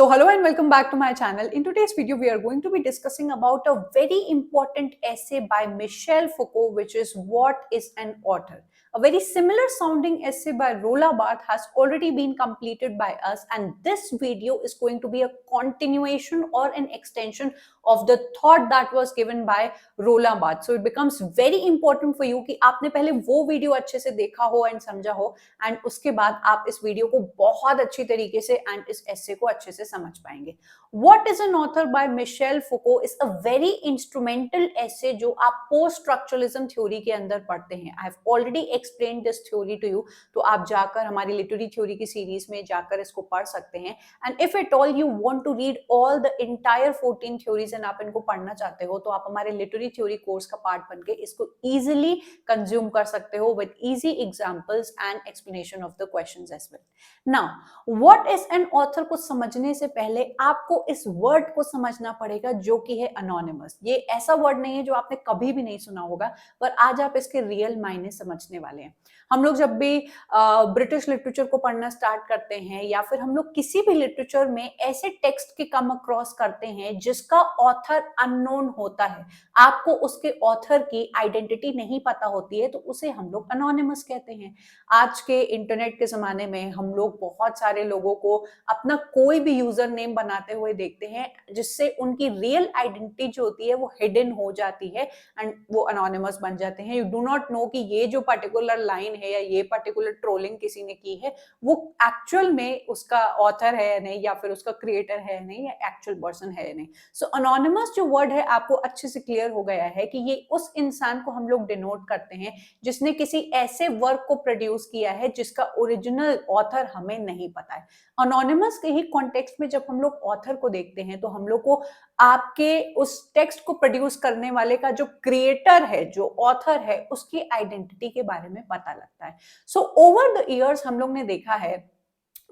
So hello and welcome back to my channel. In today's video, we are going to be discussing about a very important essay by Michel Foucault, which is What is an Author? A very similar sounding essay by Roland Barthes has already been completed by us, and this video is going to be a continuation or an extension of the thought that was given by Roland Barthes. So it becomes very important for you कि आपने पहले वो video अच्छे से देखा हो and समझा हो एंड उसके बाद आप इस वीडियो को बहुत अच्छी तरीके से एंड इस एसे को अच्छे से समझ पाएंगे. What is an Author by Michel Foucault is a very instrumental essay जो आप पोस्ट स्ट्रक्चरलिज्म थ्योरी के अंदर पढ़ते हैं. I have already explain this theory to you, तो आप जाकर हमारी लिटरेरी थ्योरी की सीरीज में जाकर इसको पढ़ सकते हैं. And if at all you want to read all the entire 14 theories and आप इनको पढ़ना चाहते हो तो आप हमारे लिटरेरी थ्योरी कोर्स का पार्ट बनके इसको इजीली कंज्यूम कर सकते हो with easy examples and explanation of the questions as well. Now what is an author को समझने से पहले आपको इस वर्ड को समझना पड़ेगा जो कि है अनोनिमस. ये ऐसा वर्ड नहीं है जो आपने कभी भी नहीं सुना होगा, पर आज आप इसके रियल मायने समझने वाले हैं. हम लोग जब भी ब्रिटिश लिटरेचर को पढ़ना स्टार्ट करते हैं या फिर हम लोग किसी भी लिटरेचर में ऐसे टेक्स्ट के कम अक्रॉस करते हैं जिसका ऑथर अननोन होता है, आपको उसके ऑथर की आइडेंटिटी नहीं पता होती है, तो उसे हम लोग अनोनिमस कहते हैं. आज के इंटरनेट के जमाने में हम लोग बहुत सारे लोगों को अपना कोई भी यूजर नेम बनाते हुए देखते हैं जिससे उनकी रियल आइडेंटिटी जो होती है वो हिडन हो जाती है एंड वो अनोनिमस बन जाते हैं. यू डू नॉट नो कि ये जो पर्टिकुलर लाइन है या ये पर्टिकुलर ट्रोलिंग किसी ने की है वो एक्चुअल में उसका ऑथर है या नहीं, या फिर उसका क्रिएटर है या नहीं, या एक्चुअल पर्सन है या नहीं. सो अनोनिमस जो वर्ड है आपको अच्छे से क्लियर हो गया है कि ये उस इंसान को हम लोग डिनोट करते हैं जिसने किसी ऐसे वर्क को प्रोड्यूस किया है जिसका ओरिजिनल ऑथर हमें नहीं पता है. अनोनिमस के ही कॉन्टेक्स्ट में जब हम लोग ऑथर को देखते हैं तो हम लोग को आपके उस टेक्स्ट को प्रोड्यूस करने वाले का जो क्रिएटर है, जो ऑथर है, उसकी आइडेंटिटी के बारे में पता लगता है. सो ओवर द इयर्स हम लोग ने देखा है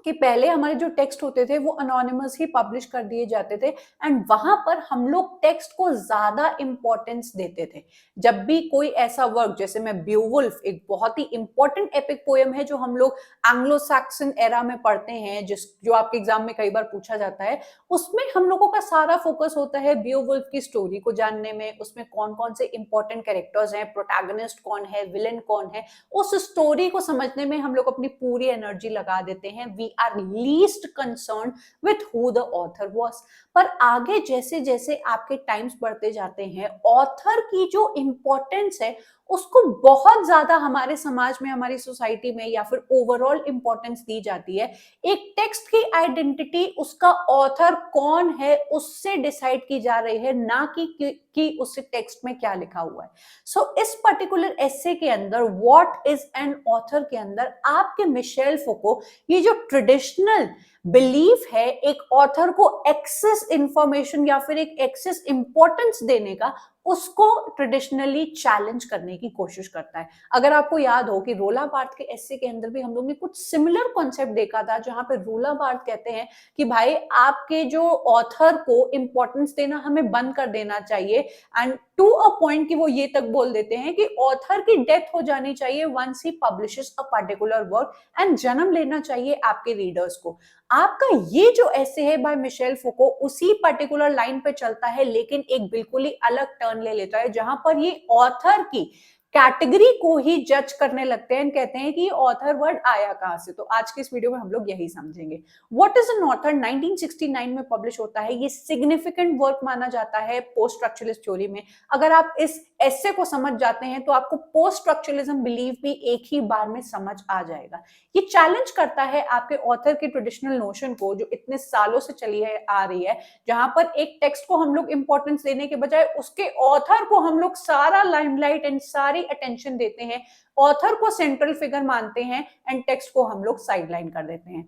कि पहले हमारे जो टेक्स्ट होते थे वो अनोनिमस ही पब्लिश कर दिए जाते थे एंड वहां पर हम लोग टेक्स्ट को ज्यादा इंपॉर्टेंस देते थे. जब भी कोई ऐसा वर्क, जैसे मैं ब्यूवुल्फ, एक बहुत ही इंपॉर्टेंट एपिक पोएम है जो हम लोग एंग्लो सैक्सन एरा में पढ़ते हैं, जो आपके एग्जाम में कई बार पूछा जाता है, उसमें हम लोगों का सारा फोकस होता है ब्यूवुल्फ की स्टोरी को जानने में. उसमें कौन कौन से इंपॉर्टेंट कैरेक्टर्स हैं, प्रोटैगनिस्ट कौन है, विलेन कौन है, उस स्टोरी को समझने में हम लोग अपनी पूरी एनर्जी लगा देते हैं. We are least concerned with who the author was. पर आगे जैसे जैसे आपके टाइम्स बढ़ते जाते हैं, ऑथर की जो इंपॉर्टेंस है उसको बहुत ज्यादा हमारे समाज में, हमारी सोसाइटी में या फिर ओवरऑल इंपॉर्टेंस दी जाती है. एक टेक्स्ट की आइडेंटिटी उसका ऑथर कौन है उससे डिसाइड की जा रही है, ना कि उस टेक्स्ट में क्या लिखा हुआ है. सो इस पर्टिकुलर एसे के अंदर व्हाट इज एन ऑथर के अंदर आपके मिशेल फुको ये जो ट्रेडिशनल बिलीफ है एक ऑथर को एक्सेस इंफॉर्मेशन या फिर एक एक्सेस इंपॉर्टेंस देने का, उसको ट्रेडिशनली चैलेंज करने की कोशिश करता है. अगर आपको याद हो कि रोland बार्थ के एसे के अंदर भी हम लोग ने कुछ सिमिलर कॉन्सेप्ट देखा था जहां पे रोland बार्थ कहते हैं कि भाई आपके जो ऑथर को इंपॉर्टेंस देना हमें बंद कर देना चाहिए एंड टू अ पॉइंट कि वो ये तक बोल देते हैं कि ऑथर की डेथ हो जानी चाहिए once he publishes a particular work and जन्म लेना चाहिए आपके रीडर्स को. आपका ये जो ऐसे है बाय मिशेल फुको उसी पर्टिकुलर लाइन पे चलता है, लेकिन एक बिल्कुल ही अलग टर्न ले लेता है जहां पर ये ऑथर की कैटेगरी को ही जज करने लगते हैं, कहते हैं कि ऑथर वर्ड आया कहां से. तो आज के इस वीडियो में हम लोग यही समझेंगे. व्हाट इज एन ऑथर 1969 में पब्लिश होता है. ये सिग्निफिकेंट वर्क माना जाता है पोस्ट स्ट्रक्चरलिस्ट थ्योरी में. अगर आप इस एसे को समझ जाते हैं तो आपको पोस्ट स्ट्रक्चरलिज्म बिलीव भी एक ही बार में समझ आ जाएगा. ये चैलेंज करता है आपके ऑथर के ट्रेडिशनल नोशन को जो इतने सालों से चली आ रही है, जहां पर एक टेक्स्ट को हम लोग इंपॉर्टेंस देने के बजाय उसके ऑथर को हम लोग सारा लाइमलाइट एंड सारी अटेंशन देते हैं, ऑथर को सेंट्रल फिगर मानते हैं एंड टेक्स्ट को हम लोग साइडलाइन कर देते हैं.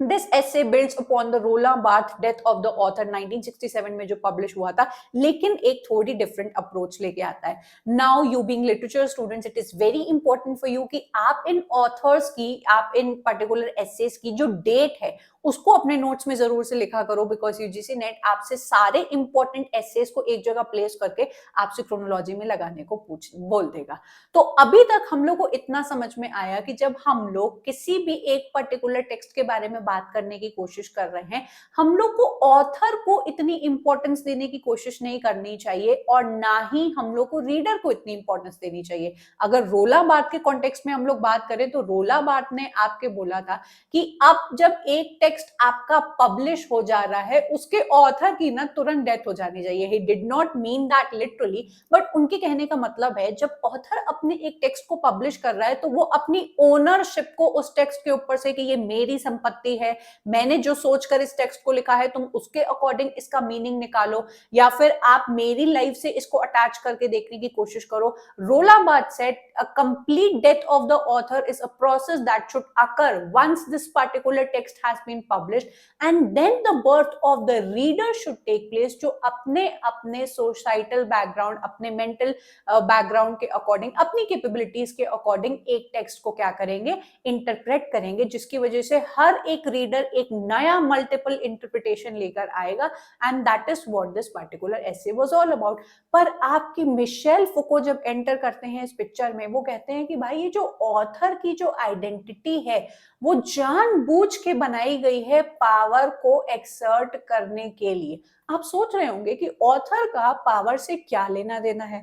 This essay builds upon the Roland Barthes death of the author 1967 में जो पब्लिश हुआ था, लेकिन एक थोड़ी डिफरेंट अप्रोच लेके आता है. Now you being literature students, it is very important for you कि आप इन ऑथर्स की, आप इन पर्टिकुलर एसेस की जो डेट है उसको अपने नोट्स में जरूर से लिखा करो, बिकॉज यूजीसी नेट आपसे सारे इंपॉर्टेंट एसेस को एक जगह प्लेस करके आपसे क्रोनोलॉजी में लगाने को बोल देगा। तो अभी तक हम लोग को इतना समझ में आया कि जब हम लोग किसी भी एक पर्टिकुलर टेक्स्ट के बारे में बात करने की कोशिश कर रहे हैं, हम लोग को ऑथर को इतनी इंपॉर्टेंस देने की कोशिश नहीं करनी चाहिए और ना ही हम लोग को रीडर को इतनी इंपॉर्टेंस देनी चाहिए। अगर रोला बार्थ के कॉन्टेक्स्ट में हम लोग बात करें तो रोला बार्थ ने आपके बोला था कि अब जब एक टेक्स्ट आपका पब्लिश हो जा रहा है, उसके ऑथर की ना तुरंत डेथ हो जानी चाहिए। He did not mean that literally, but उनके कहने का मतलब है जब ऑथर अपने एक टेक्स्ट को पब्लिश कर रहा है तो वो अपनी ओनरशिप को उस टेक्स्ट के ऊपर से कि ये मेरी संपत्ति है, मैंने जो सोचकर इस टेक्स्ट को लिखा है तुम उसके अकॉर्डिंग इसका मीनिंग निकालो, या फिर आप मेरी लाइफ से इसको अटैच करके देखने की कोशिश करो। रोला Barthes said a complete death of the author is a process that should occur once this particular text has been published, and then the birth of the reader should take place, जो अपने अपने societal background, अपने mental background के according, अपनी capabilities के according एक text को क्या करेंगे, इंटरप्रेट करेंगे, जिसकी वजह से हर एक रीडर एक नया मल्टीपल इंटरप्रिटेशन लेकर आएगा। And that is what this particular essay was all about. पर आपकी मिशेल फुको जब एंटर करते हैं इस पिक्चर में, वो कहते हैं कि भाई ये जो ऑथर की जो आइडेंटिटी है वो जानबूझ के बनाई गई है पावर को एक्सर्ट करने के लिए। आप सोच रहे होंगे कि ऑथर का पावर से क्या लेना देना है,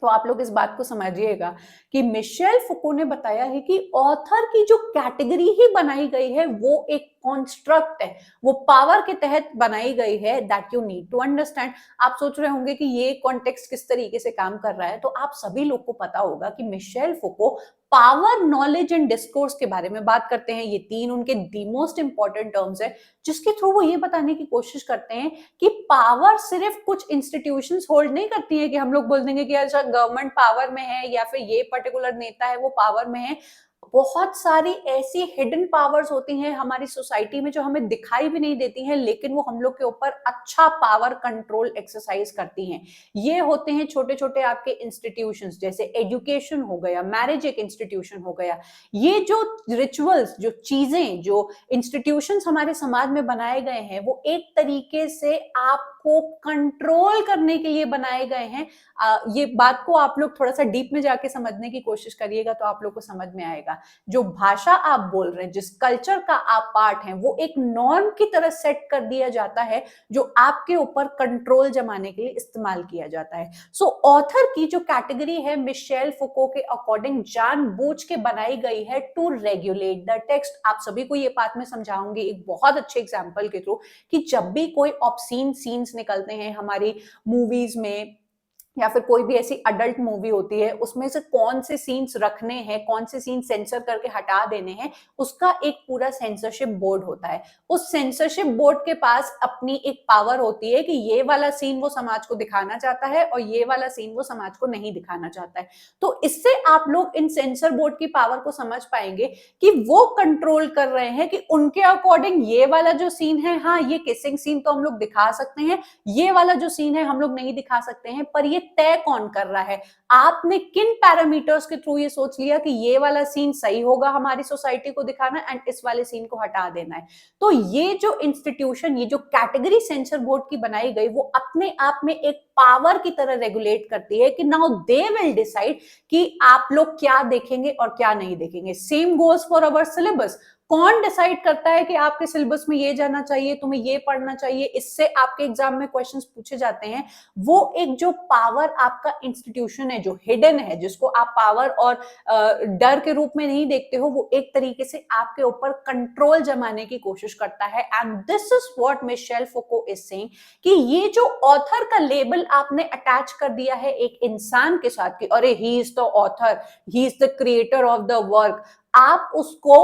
तो आप लोग इस बात को समझिएगा कि मिशेल फुको ने बताया है कि ऑथर की जो कैटेगरी ही बनाई गई है वो एक कॉन्स्ट्रक्ट है, वो पावर के तहत बनाई गई है, that you need to understand. आप सोच रहे होंगे कि ये कॉन्टेक्स्ट किस तरीके से काम कर रहा है, तो आप सभी लोग को पता होगा कि Michel Foucault power, knowledge and discourse के बारे में बात करते हैं। ये तीन उनके दी मोस्ट इंपॉर्टेंट टर्म्स है, जिसके थ्रू वो ये बताने की कोशिश करते हैं कि पावर सिर्फ कुछ इंस्टीट्यूशंस होल्ड नहीं करती है कि हम लोग बोल देंगे कि अच्छा गवर्नमेंट पावर में है या फिर ये पर्टिकुलर नेता है वो पावर में है। बहुत सारी ऐसी हिडन पावर्स होती हैं हमारी सोसाइटी में जो हमें दिखाई भी नहीं देती हैं, लेकिन वो हम लोग के ऊपर अच्छा पावर कंट्रोल एक्सरसाइज करती हैं। ये होते हैं छोटे छोटे आपके इंस्टीट्यूशंस, जैसे एजुकेशन हो गया, मैरिज एक इंस्टीट्यूशन हो गया। ये जो रिचुअल्स, जो चीजें, जो इंस्टीट्यूशंस हमारे समाज में बनाए गए हैं, वो एक तरीके से आपको कंट्रोल करने के लिए बनाए गए हैं। ये बात को आप लोग थोड़ा सा डीप में जाके समझने की कोशिश करिएगा तो आप लोग को समझ में आएगा। जो भाषा आप बोल रहे हैं, जिस कल्चर का आप पार्ट हैं, वो एक नॉर्म की तरह सेट कर दिया जाता है जो आपके ऊपर कंट्रोल जमाने के लिए इस्तेमाल किया जाता है। सो ऑथर की जो कैटेगरी है मिशेल फुको के अकॉर्डिंग जानबूझ के बनाई गई है टू रेगुलेट द टेक्स्ट। आप सभी को ये बात में समझाऊंगी एक बहुत अच्छे एग्जाम्पल के थ्रू कि जब भी कोई ऑब्सीन सीन्स निकलते हैं हमारी मूवीज में या फिर कोई भी ऐसी अडल्ट मूवी होती है, उसमें से कौन से सीन्स रखने हैं, कौन से सीन सेंसर करके हटा देने हैं, उसका एक पूरा सेंसरशिप बोर्ड होता है। उस सेंसरशिप बोर्ड के पास अपनी एक पावर होती है कि ये वाला सीन वो समाज को दिखाना चाहता है और ये वाला सीन वो समाज को नहीं दिखाना चाहता है। तो इससे आप लोग इन सेंसर बोर्ड की पावर को समझ पाएंगे कि वो कंट्रोल कर रहे हैं कि उनके अकॉर्डिंग ये वाला जो सीन है, हाँ ये किसिंग सीन तो हम लोग दिखा सकते हैं, ये वाला जो सीन है हम लोग नहीं दिखा सकते हैं। पर ये तय कौन कर रहा है, आपने किन पैरामीटर्स के थ्रू ये सोच लिया कि ये वाला सीन सही होगा हमारी सोसाइटी को दिखाना एंड इस वाले सीन को हटा देना है। तो ये जो इंस्टीट्यूशन, ये जो कैटेगरी सेंसर बोर्ड की बनाई गई, वो अपने आप में एक पावर की तरह रेगुलेट करती है कि नाउ दे विल डिसाइड कि आप लोग क्या देखेंगे और क्या नहीं देखेंगे। Same goes for our syllabus. कौन डिसाइड करता है कि आपके सिलेबस में ये जाना चाहिए, तुम्हें ये पढ़ना चाहिए, इससे आपके एग्जाम में क्वेश्चंस पूछे जाते हैं। वो एक जो पावर आपका इंस्टीट्यूशन है, जो हिडन है, जिसको आप पावर और डर के रूप में नहीं देखते हो, वो एक तरीके से आपके ऊपर कंट्रोल जमाने की कोशिश करता है। And this is what Michel Foucault is saying कि ये जो ऑथर का लेबल आपने अटैच कर दिया है एक इंसान के साथ कि अरे he is the author, he is the creator of the work, आप उसको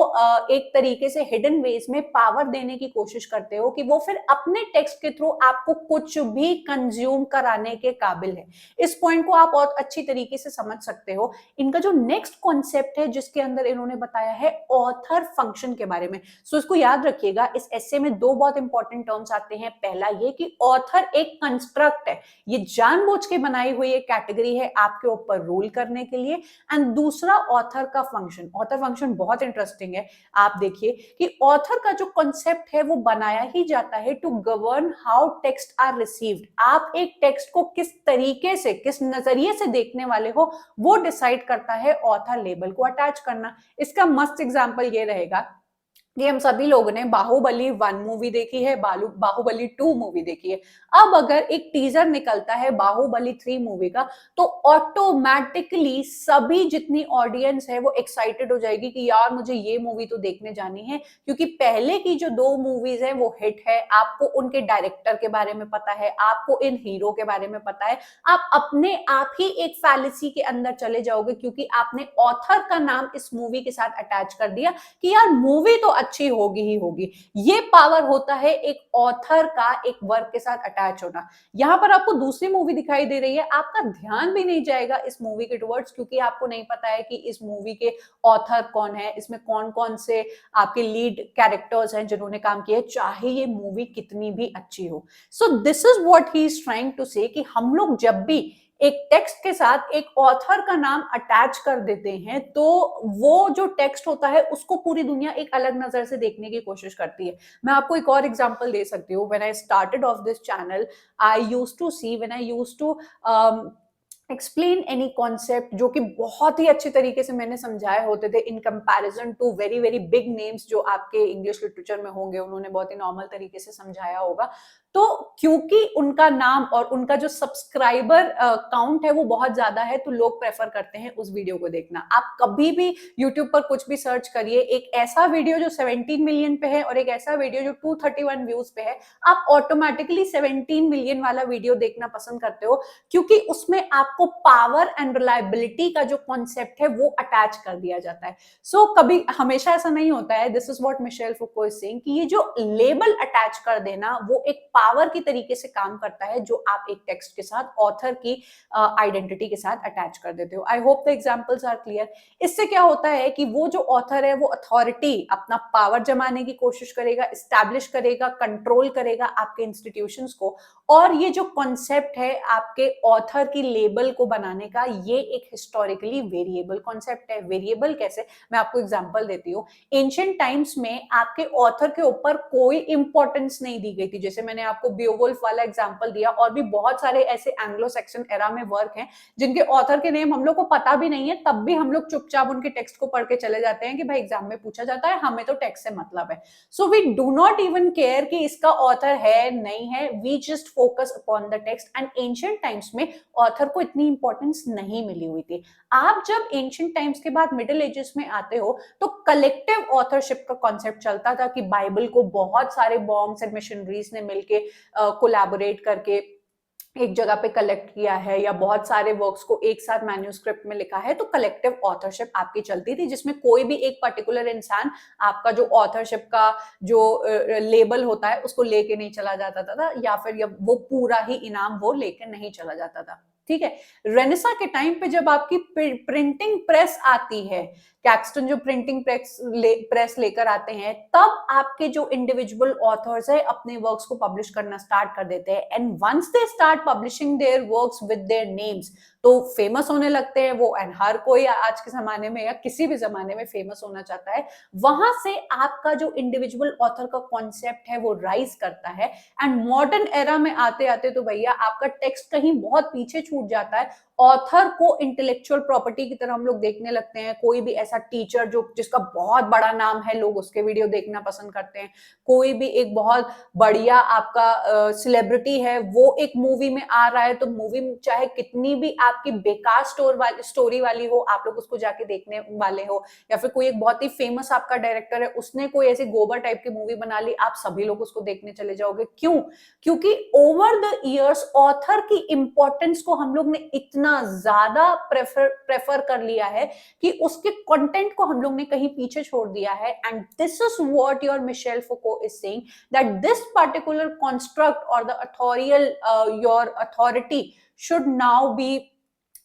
एक तरीके से हिडन वेज में पावर देने की कोशिश करते हो कि वो फिर अपने टेक्स्ट के थ्रू आपको कुछ भी कंज्यूम कराने के काबिल है। इस पॉइंट को आप बहुत अच्छी तरीके से समझ सकते हो। इनका जो नेक्स्ट कॉन्सेप्ट है जिसके अंदर इन्होंने बताया है ऑथर फंक्शन के बारे में। सो इसको याद रखिएगा, इस एसे में दो बहुत इंपॉर्टेंट टर्म्स आते हैं। पहला ये कि ऑथर एक कंस्ट्रक्ट है, ये जानबूझ के बनाई हुई एक कैटेगरी है आपके ऊपर रूल करने के लिए। एंड दूसरा ऑथर का फंक्शन। ऑथर फंक्शन इन्फॉर्मेशन बहुत इंटरेस्टिंग है। आप देखिए कि ऑथर का जो कॉन्सेप्ट है वो बनाया ही जाता है to govern how text are received. आप एक टेक्स्ट को किस तरीके से, किस नजरिए से देखने वाले हो, वो डिसाइड करता है ऑथर लेबल को अटैच करना। इसका मस्त एग्जांपल ये रहेगा कि हम सभी लोगों ने बाहुबली 1 मूवी देखी है, बाहुबली 2 मूवी देखी है। अब अगर एक टीजर निकलता है बाहुबली 3 मूवी का, तो ऑटोमेटिकली सभी जितनी ऑडियंस है वो एक्साइटेड हो जाएगी कि यार मुझे ये मूवी तो देखने जानी है, क्योंकि पहले की जो 2 मूवीज है वो हिट है। आपको उनके डायरेक्टर के बारे में पता है, आपको इन हीरो के बारे में पता है, आप अपने आप ही एक फैलेसी के अंदर चले जाओगे, क्योंकि आपने ऑथर का नाम इस मूवी के साथ अटैच कर दिया कि यार मूवी तो अच्छी होगी ही होगी। ये पावर होता है एक ऑथर का एक वर्क के साथ अटैच होना। यहां पर आपको दूसरी मूवी दिखाई दे रही है, आपका ध्यान भी नहीं जाएगा इस मूवी के टुवर्ड्स, क्योंकि आपको नहीं पता है कि इस मूवी के ऑथर कौन है, इसमें कौन कौन से आपके लीड कैरेक्टर्स हैं जिन्होंने काम किया है, चाहे ये मूवी कितनी भी अच्छी हो। So this is what he is trying to say कि हम लोग जब भी एक टेक्स्ट के साथ एक ऑथर का नाम अटैच कर देते हैं, तो वो जो टेक्स्ट होता है उसको पूरी दुनिया एक अलग नजर से देखने की कोशिश करती है। मैं आपको एक और एग्जांपल दे सकती हूँ। When I started off this channel, I used to see, when I used to explain any concept जो कि बहुत ही अच्छे तरीके से मैंने समझाए होते थे in comparison to very very big names जो आपके इंग्लिश लिटरेचर में होंगे, उन्होंने बहुत ही नॉर्मल तरीके से समझाया होगा। तो क्योंकि उनका नाम और उनका जो सब्सक्राइबर काउंट है वो बहुत ज्यादा है, तो लोग प्रेफर करते हैं उस वीडियो को देखना। आप कभी भी यूट्यूब पर कुछ भी सर्च करिए, एक ऐसा वीडियो जो 17 मिलियन पे है और एक ऐसा वीडियो जो 231 व्यूज पे है, आप ऑटोमेटिकली 17 मिलियन वाला वीडियो देखना पसंद करते हो, क्योंकि उसमें आपको पावर एंड रिलायबिलिटी का जो कॉन्सेप्ट है वो अटैच कर दिया जाता है। सो कभी हमेशा ऐसा नहीं होता है। This is what Michel Foucault is saying कि ये जो लेबल अटैच कर देना वो एक पावर की तरीके से काम करता है, जो आप एक टेक्स्ट के साथ ऑथर की आइडेंटिटी के साथ अटैच कर देते हो। I hope the examples are clear. इससे क्या होता है कि वो जो ऑथर है वो अथॉरिटी, अपना पावर जमाने की कोशिश करेगा, एस्टैब्लिश करेगा, कंट्रोल करेगा आपके इंस्टीट्यूशंस को। और ये जो कॉन्सेप्ट है आपके ऑथर की लेबल को बनाने का, ये एक हिस्टोरिकली वेरिएबल कॉन्सेप्ट है। वेरिएबल कैसे, मैं आपको एग्जांपल देती हूँ। एंशिएंट टाइम्स में आपके ऑथर के ऊपर कोई इंपॉर्टेंस नहीं दी गई थी। जैसे मैंने आपको बियोवुल्फ वाला एग्जांपल दिया, और भी बहुत सारे ऐसे एंग्लो सैक्सन एरा में वर्क हैं जिनके ऑथर के नेम हम लोग को पता भी नहीं है, तब भी हम लोग चुपचाप उनके टेक्स्ट को पढ़ के चले जाते हैं कि भाई एग्जाम में पूछा जाता है, हमें तो टेक्स्ट से मतलब है। So we do not even care कि इसका ऑथर है नहीं है, we just focus upon the text. And ancient times में ऑथर को इतनी इंपॉर्टेंस नहीं मिली हुई थी। आप जब एंशिएंट टाइम्स के बाद मिडिल एजेस में आते हो, तो कलेक्टिव ऑथरशिप का कॉन्सेप्ट चलता था कि बाइबल को बहुत सारे बॉन्ग्स एंड मिशनरीज ने मिलके कोलैबोरेट करके एक जगह पे कलेक्ट किया है, या बहुत सारे वर्क्स को एक साथ मैन्यूस्क्रिप्ट में लिखा है। तो कलेक्टिव ऑथरशिप आपकी चलती थी, जिसमें कोई भी एक पर्टिकुलर इंसान आपका जो ऑथरशिप का जो लेबल होता है उसको लेके नहीं चला जाता था, या फिर वो पूरा ही इनाम वो लेके नहीं चला जाता था। ठीक है। रेनेसा के टाइम पे जब आपकी प्रिंटिंग प्रेस आती है, कैक्सटन जो प्रिंटिंग प्रेस लेकर आते हैं, तब आपके जो इंडिविजुअल ऑथर्स है अपने वर्क्स को पब्लिश करना स्टार्ट कर देते हैं। And once they start publishing their works with their names, तो फेमस होने लगते हैं वो। एंड हर कोई आज के जमाने में या किसी भी जमाने में फेमस होना चाहता है। वहां से आपका जो इंडिविजुअल ऑथर का कॉन्सेप्ट है वो राइज करता है। एंड मॉडर्न एरा में आते आते तो भैया आपका टेक्स्ट कहीं बहुत पीछे छूट जाता है। ऑथर को इंटेलेक्चुअल प्रॉपर्टी की तरह हम लोग देखने लगते हैं। कोई भी ऐसा टीचर जो जिसका बहुत बड़ा नाम है, लोग उसके वीडियो देखना पसंद करते हैं। कोई भी एक बहुत बढ़िया आपका सेलिब्रिटी है, वो एक मूवी में आ रहा है, तो मूवी चाहे कितनी भी आपकी बेकार स्टोरी वाली हो, आप लोग उसको जाके देखने वाले हो। या फिर कोई एक बहुत ही फेमस आपका डायरेक्टर है, उसने कोई ऐसी गोबर टाइप की मूवी बना ली, आप सभी लोग उसको देखने चले जाओगे। क्यों? क्योंकि ओवर द इयर्स ऑथर की इंपॉर्टेंस को हम लोग ने इतना ज्यादा प्रेफर कर लिया है कि उसके कंटेंट को हम लोग ने कहीं पीछे छोड़ दिया है। And this is what your Michel Foucault is saying, that this particular construct or the authorial your authority should now be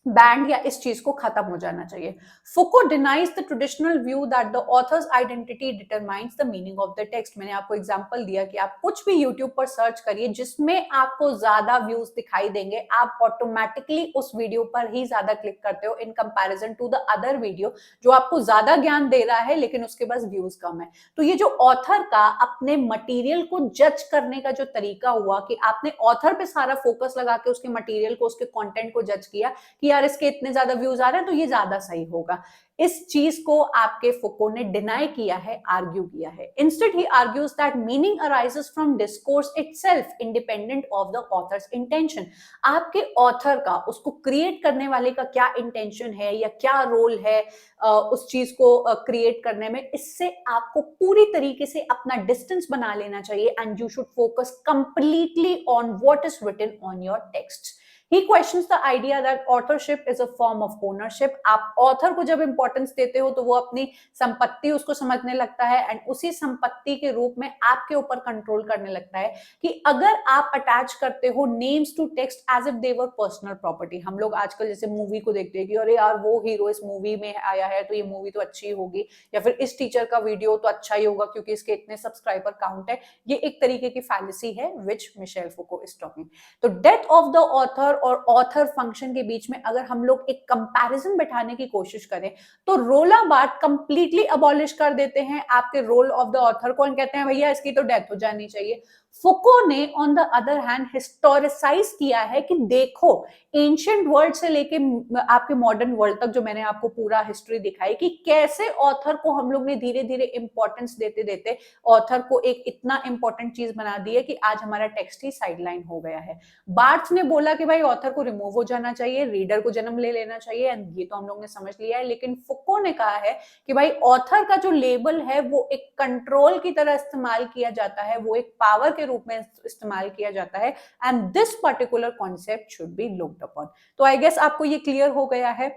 banned या इस चीज को खत्म हो जाना चाहिए। Foucault denies the traditional view that the author's identity determines the meaning of the text. मैंने आपको एग्जांपल दिया कि आप कुछ भी यूट्यूब पर सर्च करिए जिसमें आपको ज्यादा व्यूज दिखाई देंगे, आप ऑटोमेटिकली उस वीडियो पर ही ज्यादा क्लिक करते हो in comparison to the other video जो आपको ज्यादा ज्ञान दे रहा है लेकिन उसके पास व्यूज कम है। तो ये जो ऑथर का अपने मटेरियल को जज करने का जो तरीका हुआ कि आपने ऑथर पे सारा फोकस लगा के उसके मटेरियल को, उसके कंटेंट को जज किया कि यार इसके इतने ज्यादा व्यूज आ रहे हैं तो ये ज्यादा सही होगा, इस चीज को आपके फुको ने डिनाई किया है, आर्ग्यू किया है। Instead he argues that meaning arises from discourse itself independent of the author's intention. आपके ऑथर का, उसको क्रिएट करने वाले का क्या इंटेंशन है या क्या रोल है उस चीज को क्रिएट करने में, इससे आपको पूरी तरीके से अपना डिस्टेंस बना लेना चाहिए and you should focus completely on what is written on your text. He questions the idea that authorship is a form of ownership। आप ऑथर को जब इंपॉर्टेंस देते हो तो वो अपनी संपत्ति उसको समझने लगता है एंड उसी संपत्ति के रूप में आपके ऊपर कंट्रोल करने लगता है कि अगर आप अटैच करते हो names to text as if they were personal property. हम लोग आजकल जैसे मूवी को देखते हैं कि अरे यार वो हीरो इस मूवी में आया है तो ये मूवी तो अच्छी होगी, या फिर इस टीचर का वीडियो तो अच्छा ही होगा क्योंकि इसके इतने सब्सक्राइबर काउंट है। ये एक तरीके की फैलेसी है विच मिशेल फुको इज टॉकिंग। तो डेथ ऑफ द ऑथर और ऑथर फंक्शन के बीच में अगर हम लोग एक कंपैरिजन बैठाने की कोशिश करें तो रोला बार्ट कंप्लीटली अबॉलिश कर देते हैं आपके रोल ऑफ द ऑथर को, कहते हैं भैया इसकी तो डेथ हो जानी चाहिए। फुको ने ऑन द अदर हैंड हिस्टोरिसाइज किया है कि देखो एंशिएंट वर्ल्ड से लेके आपके मॉडर्न वर्ल्ड तक जो मैंने आपको पूरा हिस्ट्री दिखाई कि कैसे ऑथर को हम लोग ने धीरे धीरे इंपॉर्टेंस देते देते ऑथर को एक इतना इंपॉर्टेंट चीज बना दी है कि आज हमारा टेक्स्ट ही साइडलाइन हो गया है। बार्ट्स ने बोला कि भाई ऑथर को रिमूव हो जाना चाहिए, रीडर को जन्म ले लेना चाहिए, एंड ये तो हम लोग ने समझ लिया है। लेकिन फुको ने कहा है कि भाई ऑथर का जो लेबल है वो एक कंट्रोल की तरह इस्तेमाल किया जाता है, वो एक पावर के रूप में इस्तेमाल किया जाता है and this particular concept should be looked upon. तो आई गेस आपको ये क्लियर हो गया है।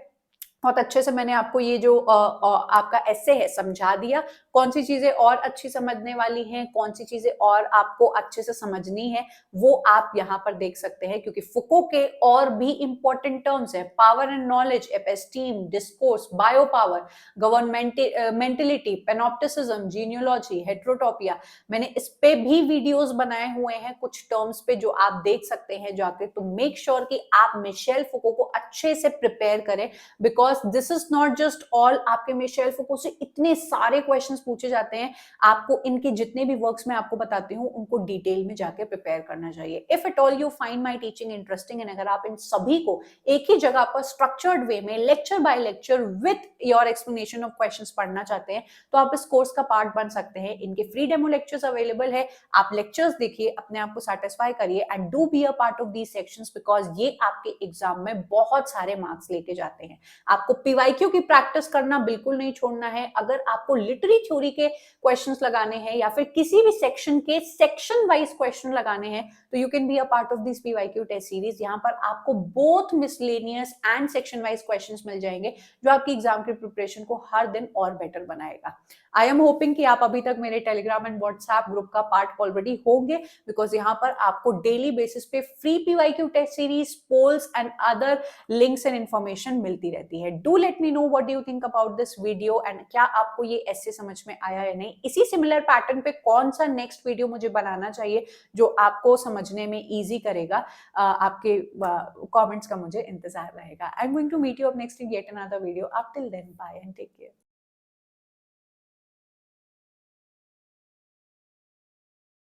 बहुत अच्छे से मैंने आपको ये जो आपका ऐसे है समझा दिया, कौन सी चीजें और अच्छी समझने वाली हैं, कौन सी चीजें और आपको अच्छे से समझनी है, वो आप यहाँ पर देख सकते हैं क्योंकि फुको के और भी इंपॉर्टेंट टर्म्स है, power and knowledge, episteme, discourse, biopower, governmentality, panopticism, genealogy, heterotopia. मैंने इस पे भी वीडियोस बनाए हुए हैं कुछ टर्म्स पे जो आप देख सकते हैं जाके। तो मेक श्योर कि आप मिशेल फुको को अच्छे से प्रिपेयर करें because this is not just all. आपके मिशेल फुको से इतने सारे क्वेश्चंस पूछे जाते हैं, आपको इनके जितने भी वर्क्स मैं आपको बताती हूँ उनको डिटेल में जाके प्रिपेयर करना चाहिए। If at all you find my teaching interesting and अगर आप इन सभी को एक ही जगह पर स्ट्रक्चर्ड वे में lecture by lecture with your explanation of questions पढ़ना चाहते हैं तो आप इस कोर्स का पार्ट बन सकते हैं। इनके फ्री डेमो लेक्चर्स अवेलेबल है, आप लेक्चर्स देखिए, अपने आप को सेटिस्फाई करिए and do B a part of these sections because ये आपके एग्जाम में बहुत सारे मार्क्स लेके जाते हैं। आपको पीवाईक्यू की प्रैक्टिस करना बिल्कुल नहीं छोड़ना है। अगर आपको लिटरेरी थ्योरी के क्वेश्चंस लगाने हैं या फिर किसी भी सेक्शन के सेक्शन वाइज क्वेश्चन लगाने हैं तो you can be a part of this PYQ test series. यहाँ पर आपको both miscellaneous and section wise questions मिल जाएंगे जो आपकी एग्जाम की प्रिपरेशन को हर दिन और बेटर बनाएगा। आई एम होपिंग कि आप अभी तक मेरे टेलीग्राम एंड व्हाट्सएप ग्रुप का पार्ट ऑलरेडी होंगे बिकॉज यहाँ पर आपको डेली बेसिस पे free PYQ test series, polls and other links and information मिलती रहती है। Do let me know what do you think about this video and क्या आपको ये ऐसे समझ में आया या नहीं। इसी सिमिलर पैटर्न पे कौन सा नेक्स्ट वीडियो मुझे बनाना चाहिए जो आपको समझने में इजी करेगा, आपके कमेंट्स का मुझे इंतजार रहेगा। I am going to meet you up next in yet another video. Up till then bye and take care.